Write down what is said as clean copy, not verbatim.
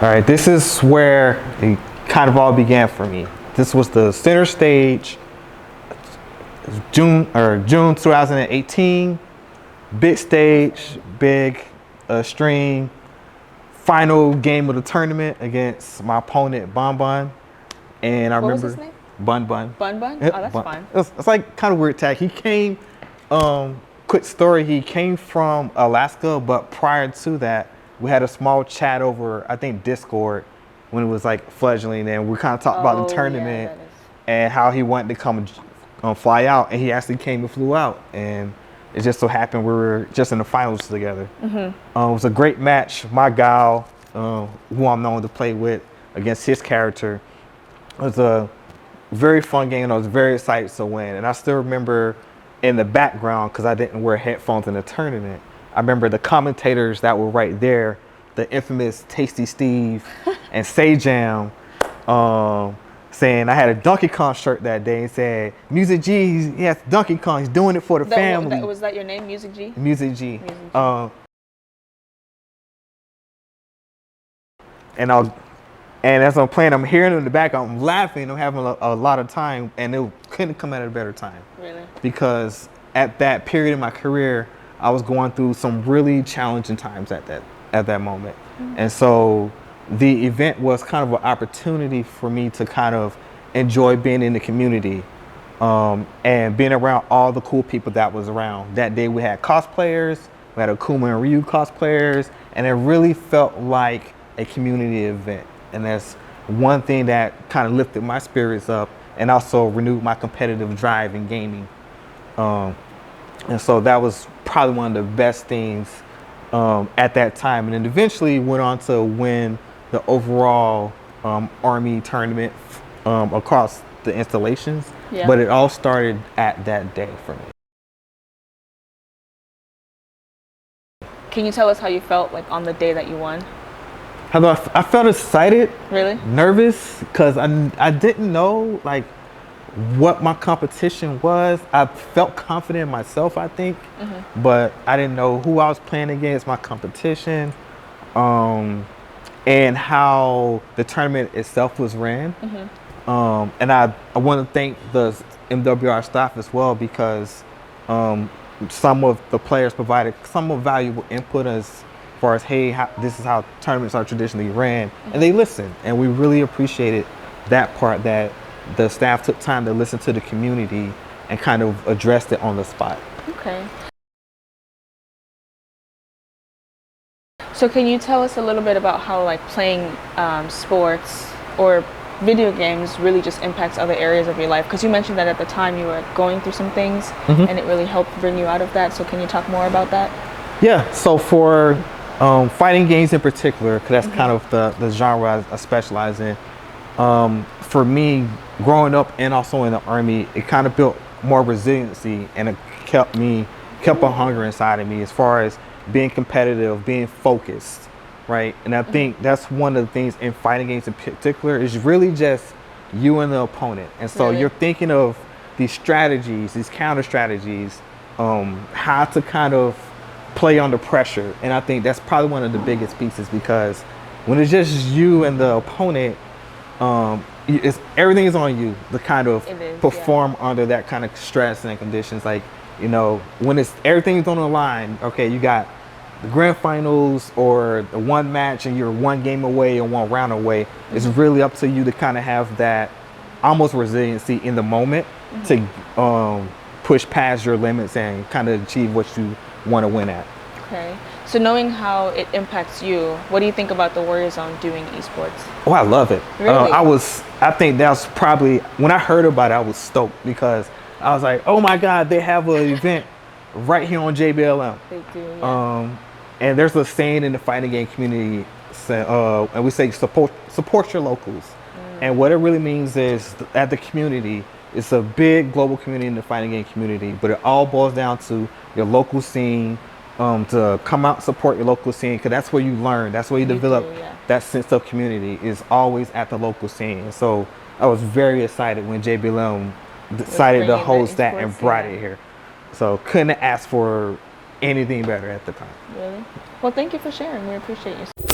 All right, this is where it kind of all began for me. This was the center stage, June 2018, big stage, big stream, final game of the tournament against my opponent Bon Bon, and I What remember was his name? Bun Bun. Bun Bun? Yep, Oh, that's Bun. fine. It's like kind of weird tag. He came, quick story. He came from Alaska, but prior to that, we had a small chat over, I think, Discord when it was like fledgling, and we kind of talked about the tournament and how he wanted to come fly out, and he actually came and flew out, and it just so happened we were just in the finals together. It was a great match. My gal, who I'm known to play with, against his character. It was a very fun game, and I was very excited to win. And I still remember in the background, because I didn't wear headphones in the tournament, I remember the commentators that were right there, the infamous Tasty Steve and Sajam, saying I had a Donkey Kong shirt that day and said, MusikG, he has Donkey Kong, he's doing it for the family. Was that your name, MusikG? MusikG. MusikG. And as I'm playing, I'm hearing it in the back, I'm laughing, I'm having a lot of time, and it couldn't come at a better time. Really? Because at that period in my career, I was going through some really challenging times at that moment. And so the event was kind of an opportunity for me to kind of enjoy being in the community, and being around all the cool people that was around. That day we had cosplayers, we had Akuma and Ryu cosplayers, and it really felt like a community event. And that's one thing that kind of lifted my spirits up and also renewed my competitive drive in gaming. And so that was probably one of the best things at that time. And then eventually went on to win the overall Army tournament across the installations. Yeah. But it all started at that day for me. Can you tell us how you felt like on the day that you won? I felt excited, Really? nervous, because I didn't know like what my competition was. I felt confident in myself, I think, but I didn't know who I was playing against, my competition, and how the tournament itself was ran. And I want to thank the MWR staff as well, because some of the players provided some valuable input as far as, hey, this is how tournaments are traditionally ran, and they listened, and we really appreciated that part, that the staff took time to listen to the community and kind of addressed it on the spot. Okay. So can you tell us a little bit about how like playing sports or video games really just impacts other areas of your life? Because you mentioned that at the time you were going through some things and it really helped bring you out of that. So can you talk more about that? Yeah, so for fighting games in particular, because that's kind of the genre I specialize in. For me, growing up and also in the Army, it kind of built more resiliency, and it kept a hunger inside of me as far as being competitive, being focused, right? And I think that's one of the things in fighting games in particular is really just you and the opponent. And so you're thinking of these strategies, these counter strategies, how to kind of play under pressure. And I think that's probably one of the biggest pieces, because when it's just you and the opponent, everything is on you to kind of perform under that kind of stress and conditions. Like, you know, when everything's on the line, okay, you got the grand finals or the one match and you're one game away or one round away. It's really up to you to kind of have that almost resiliency in the moment to push past your limits and kind of achieve what you want to win at. Okay. So knowing how it impacts you, what do you think about the Warrior Zone doing esports? Oh, I love it. Really? I think that's probably, when I heard about it, I was stoked, because I was like, oh my God, they have an event right here on JBLM. They do, yeah. And there's a saying in the fighting game community, and we say support your locals. And what it really means is at the community, it's a big global community in the fighting game community, but it all boils down to your local scene, to come out and support your local scene, because that's where you learn, that's where you develop that sense of community, is always at the local scene. And so I was very excited when JBLM decided to host that and brought it here. So couldn't ask for anything better at the time. Really? Well, thank you for sharing. We appreciate you.